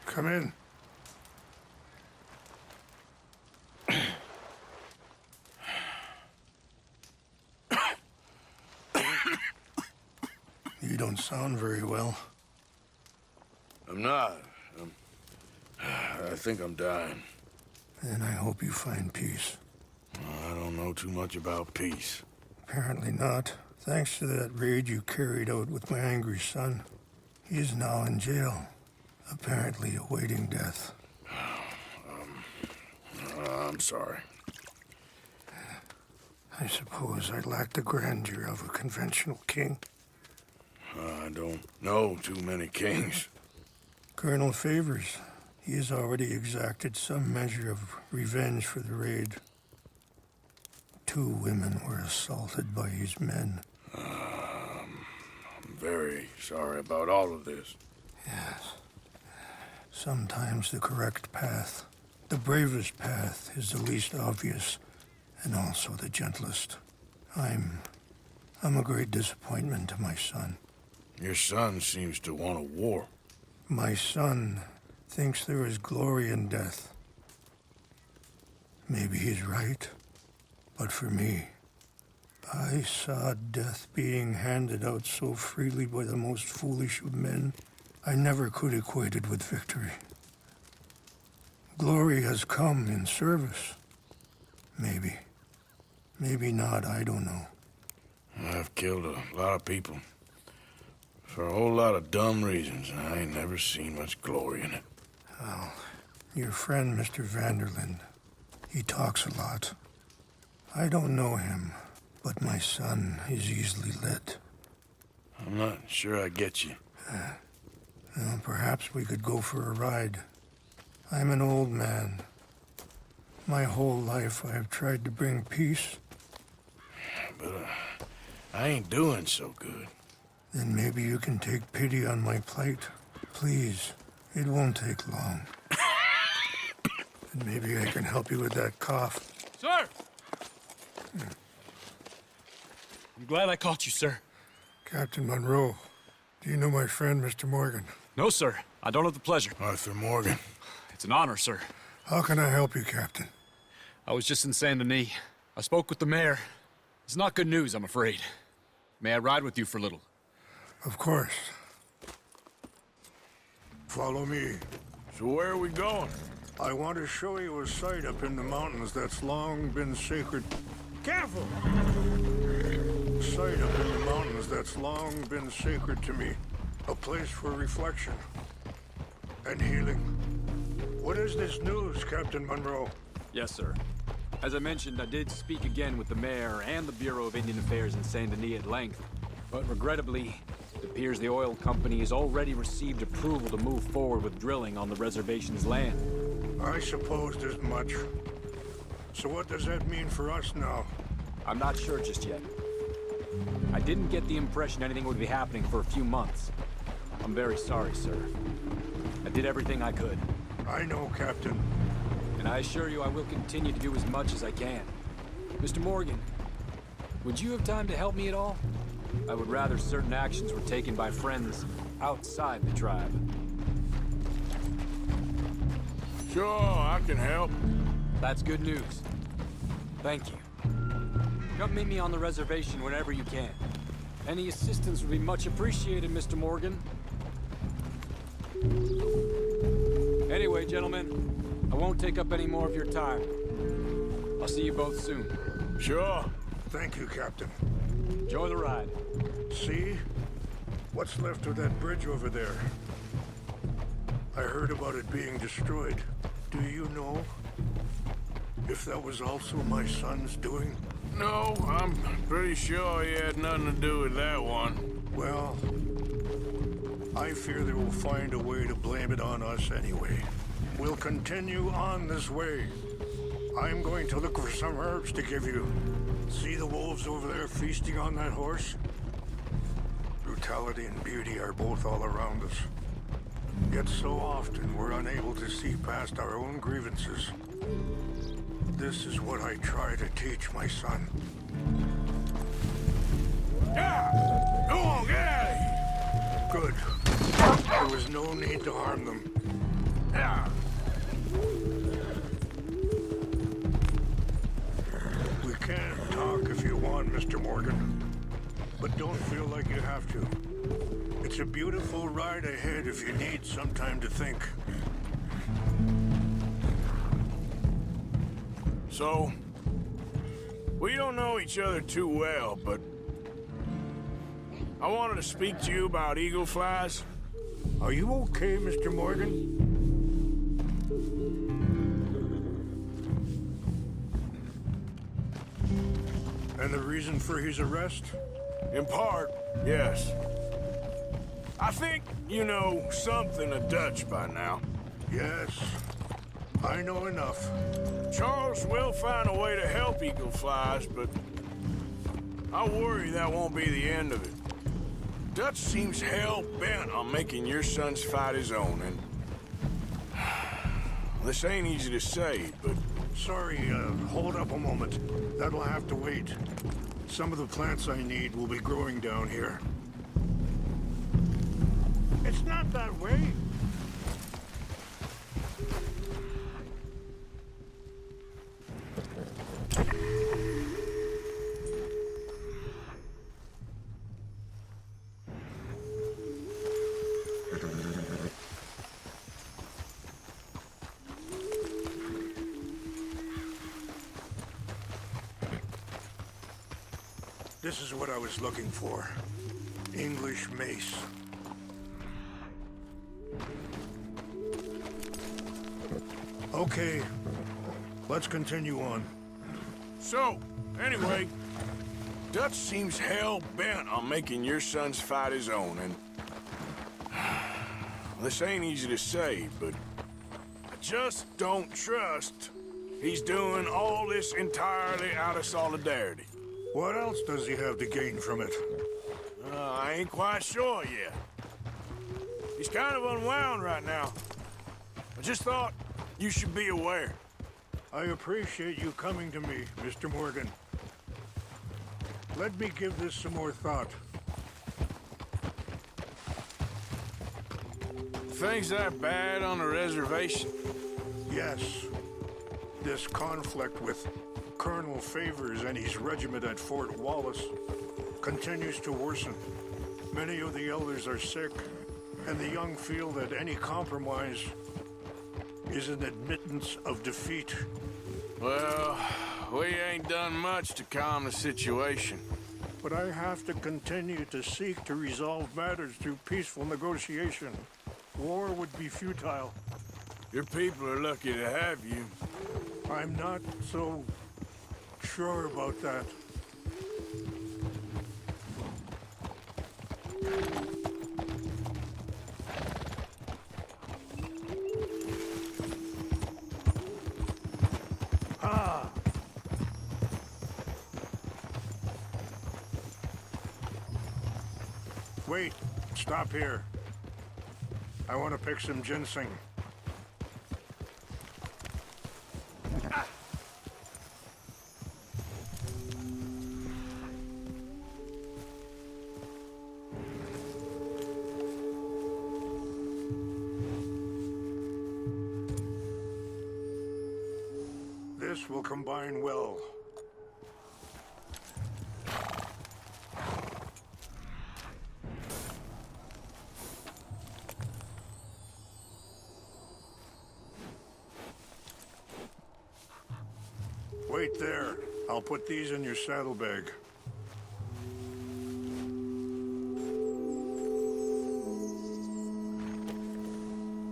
Come in. You don't sound very well. I'm not. I think I'm dying. And I hope you find peace. I don't know too much about peace. Apparently not. Thanks to that raid you carried out with my angry son. He's now in jail, apparently awaiting death. I'm sorry. I suppose I lack the grandeur of a conventional king. I don't know too many kings. Colonel Favors, he has already exacted some measure of revenge for the raid. 2 women were assaulted by his men. I'm very sorry about all of this. Yes. Sometimes the correct path, the bravest path, is the least obvious, and also the gentlest. I'm a great disappointment to my son. Your son seems to want a war. My son thinks there is glory in death. Maybe he's right, but for me, I saw death being handed out so freely by the most foolish of men, I never could equate it with victory. Glory has come in service. Maybe. Maybe not, I don't know. I've killed a lot of people. For a whole lot of dumb reasons, and I ain't never seen much glory in it. Well, your friend, Mr. Vanderlyn, he talks a lot. I don't know him, but my son is easily led. I'm not sure I get you. Well, perhaps we could go for a ride. I'm an old man. My whole life I have tried to bring peace. But I ain't doing so good. Then maybe you can take pity on my plight. Please, it won't take long. And maybe I can help you with that cough. Sir! I'm glad I caught you, sir. Captain Monroe, do you know my friend, Mr. Morgan? No, sir. I don't have the pleasure. Arthur Morgan. It's an honor, sir. How can I help you, Captain? I was just in Saint Denis. I spoke with the mayor. It's not good news, I'm afraid. May I ride with you for a little? Of course. Follow me. So where are we going? I want to show you a site up in the mountains that's long been sacred. Careful! A site up in the mountains that's long been sacred to me. A place for reflection and healing. What is this news, Captain Monroe? Yes, sir. As I mentioned, I did speak again with the mayor and the Bureau of Indian Affairs in Saint Denis at length. But regrettably, it appears the oil company has already received approval to move forward with drilling on the reservation's land. I supposed as much. So what does that mean for us now? I'm not sure just yet. I didn't get the impression anything would be happening for a few months. I'm very sorry, sir. I did everything I could. I know, Captain. And I assure you I will continue to do as much as I can. Mr. Morgan, would you have time to help me at all? I would rather certain actions were taken by friends outside the tribe. Sure, I can help. That's good news. Thank you. Come meet me on the reservation whenever you can. Any assistance would be much appreciated, Mr. Morgan. Anyway, gentlemen, I won't take up any more of your time. I'll see you both soon. Sure. Thank you, Captain. Enjoy the ride. See? What's left of that bridge over there? I heard about it being destroyed. Do you know if that was also my son's doing? No, I'm pretty sure he had nothing to do with that one. Well, I fear they will find a way to blame it on us anyway. We'll continue on this way. I'm going to look for some herbs to give you. See the wolves over there feasting on that horse? Brutality and beauty are both all around us. Yet so often we're unable to see past our own grievances. This is what I try to teach my son. Yeah! Go on, get out of here! Good. There was no need to harm them. Ah. We can talk if you want, Mr. Morgan. But don't feel like you have to. It's a beautiful ride ahead if you need some time to think. So, we don't know each other too well, but I wanted to speak to you about eagle flies. Are you okay, Mr. Morgan? And the reason for his arrest? In part, yes. I think you know something of Dutch by now. Yes, I know enough. Charles will find a way to help eagle flies, but I worry that won't be the end of it. Dutch seems hell-bent on making your son's fight his own, and this ain't easy to say, but... Sorry, hold up a moment. That'll have to wait. Some of the plants I need will be growing down here. It's not that way. This is what I was looking for. English mace. Okay, let's continue on. So, anyway, Dutch seems hell-bent on making your son's fight his own, and... this ain't easy to say, but I just don't trust he's doing all this entirely out of solidarity. What else does he have to gain from it? I ain't quite sure yet. He's kind of unwound right now. I just thought you should be aware. I appreciate you coming to me, Mr. Morgan. Let me give this some more thought. Things that bad on the reservation? Yes. This conflict with Colonel Favors and his regiment at Fort Wallace continues to worsen. Many of the elders are sick, and the young feel that any compromise is an admittance of defeat. Well, we ain't done much to calm the situation. But I have to continue to seek to resolve matters through peaceful negotiation. War would be futile. Your people are lucky to have you. I'm not so sure about that. Ah! Wait, stop here. I want to pick some ginseng. This will combine well. Wait there. I'll put these in your saddlebag.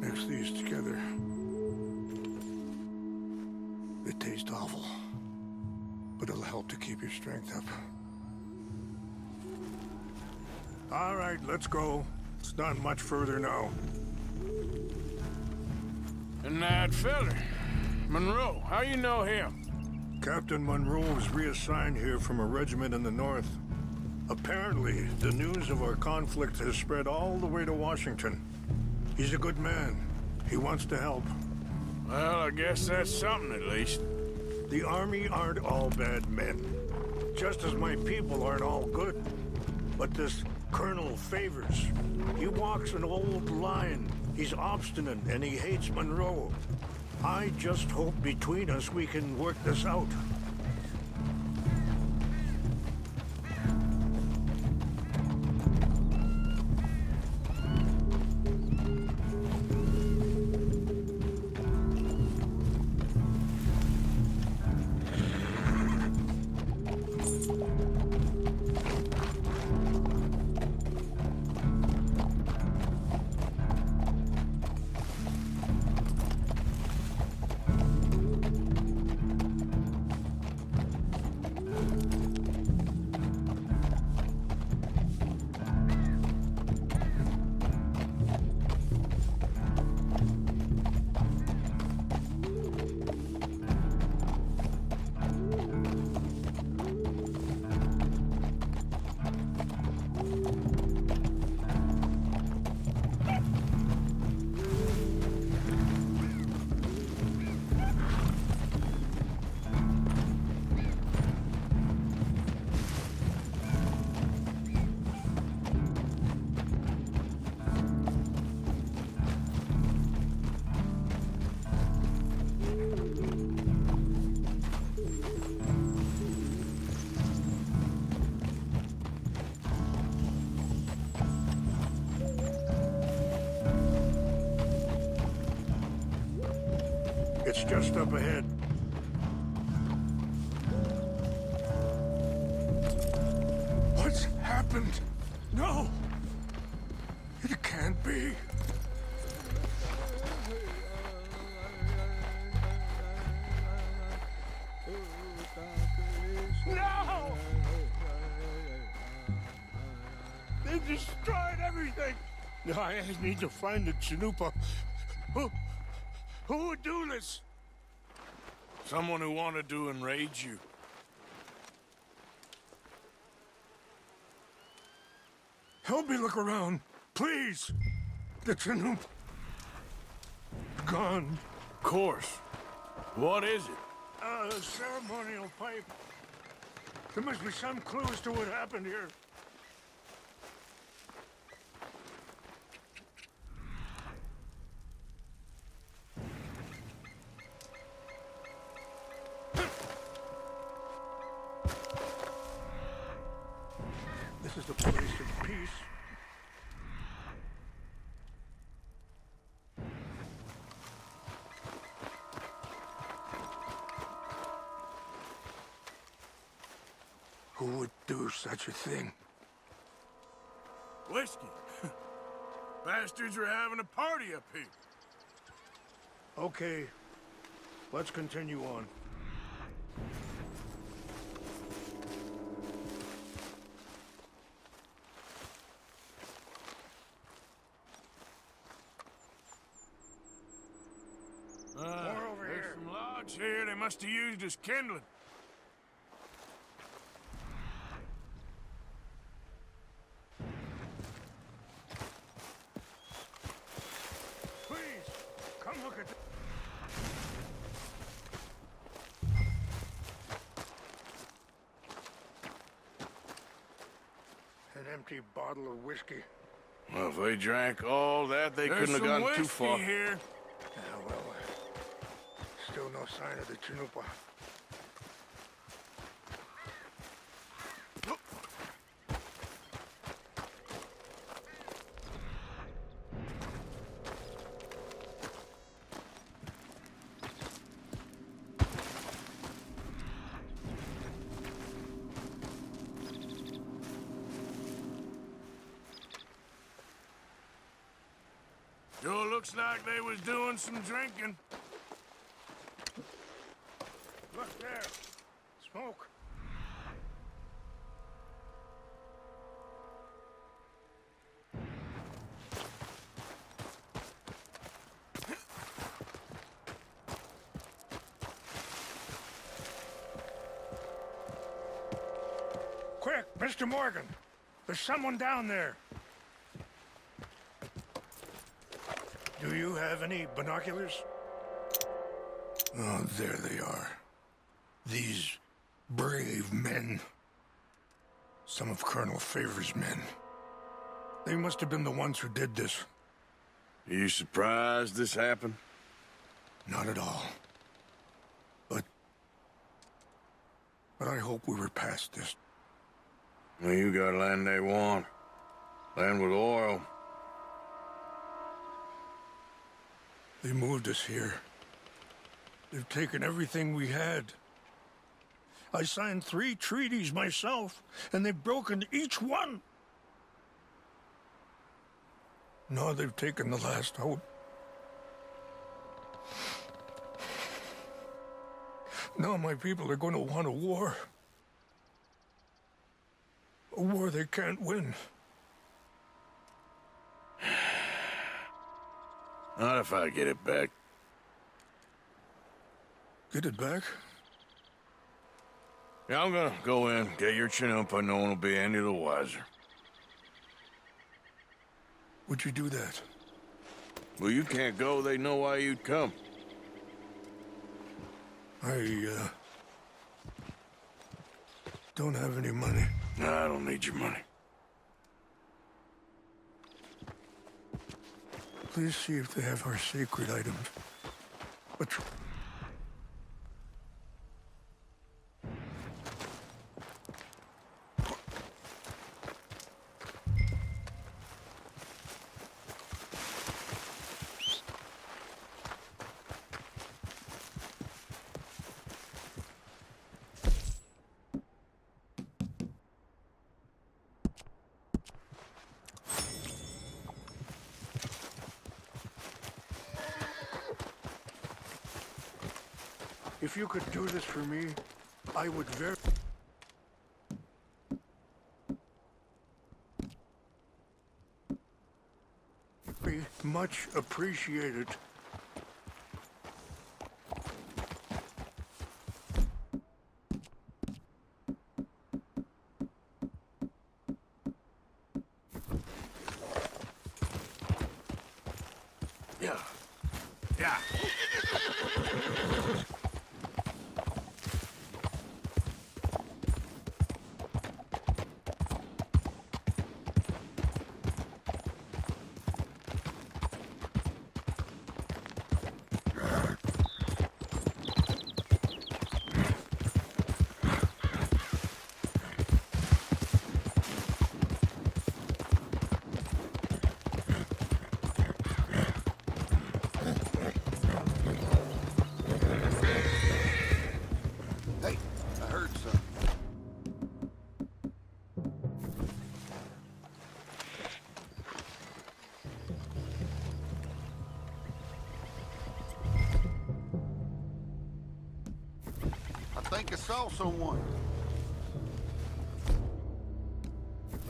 Mix these together. They taste awful, but it'll help to keep your strength up. All right, let's go. It's not much further now. And that feller, Monroe, how you know him? Captain Monroe was reassigned here from a regiment in the north. Apparently, the news of our conflict has spread all the way to Washington. He's a good man. He wants to help. Well, I guess that's something at least. The Army aren't all bad men. Just as my people aren't all good. But this Colonel Favors, he walks an old line. He's obstinate and he hates Monroe. I just hope between us we can work this out. It's just up ahead. What's happened? No! It can't be. No! They destroyed everything! I need to find the Chanupa. Who would do this? Someone who wanted to enrage you. Help me look around, please. The Chanupa. Gone. Of course. What is it? A ceremonial pipe. There must be some clue as to what happened here. This is the place of peace. Who would do such a thing? Whiskey. Bastards are having a party up here. Okay, let's continue on. More over There's here. some logs here they must have used as kindling. Please, come look at this. An empty bottle of whiskey. Well, if they drank all that, they couldn't have gone too far. Yeah, Here. well, still no sign of the Chanupa. Sure looks like they was doing some drinking. Look there. Smoke. Quick, Mr. Morgan. There's someone down there. Do you have any binoculars? Oh, there they are. These brave men. Some of Colonel Favor's men. They must have been the ones who did this. You surprised this happened? Not at all. But I hope we were past this. Well, you got land they want. Land with oil. They moved us here. They've taken everything we had. I signed 3 treaties myself, and they've broken each one. Now they've taken the last hope. Now my people are going to want a war. A war they can't win. Not if I get it back. Get it back? Yeah, I'm gonna go in, get your Chinook, but no one will be any the wiser. Would you do that? Well, you can't go, they know why you'd come. I don't have any money. No, I don't need your money. Please see if they have our sacred items. But if you could do this for me, I would very much appreciate it. Yeah. Yeah. Hey, I heard something. I think I saw someone.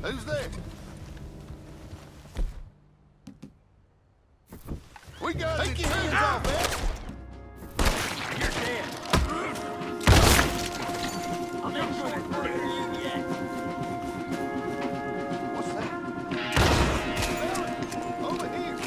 Who's there? We got Take your hands off, man! You're dead. I'm not going for it yet. What's that? Over here.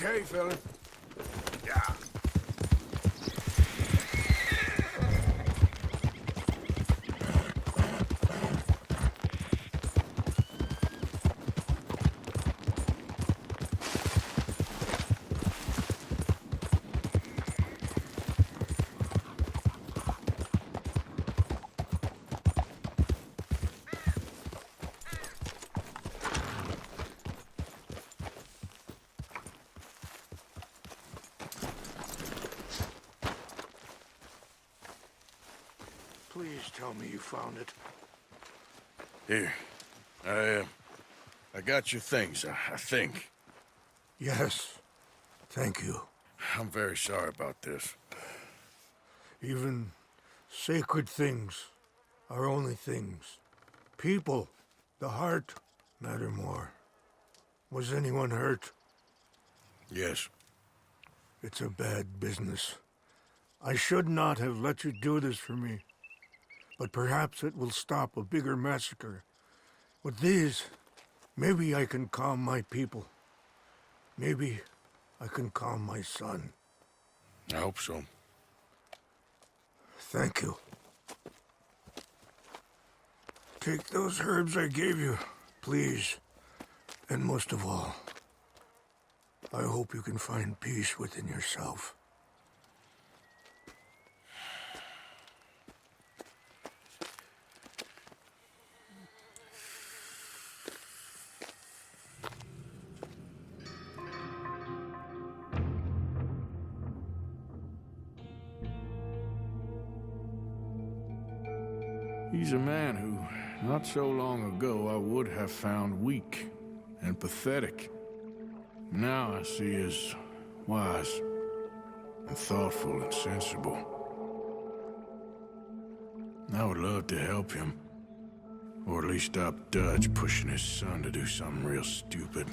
Okay, fella. Yeah. Please tell me you found it. Here. I got your things, I think. Yes. Thank you. I'm very sorry about this. Even sacred things are only things. People, the heart, matter more. Was anyone hurt? Yes. It's a bad business. I should not have let you do this for me. But perhaps it will stop a bigger massacre. With these, maybe I can calm my people. Maybe I can calm my son. I hope so. Thank you. Take those herbs I gave you, please. And most of all, I hope you can find peace within yourself. He's a man who, not so long ago, I would have found weak and pathetic. Now I see as wise and thoughtful and sensible. I would love to help him, or at least stop Dutch pushing his son to do something real stupid.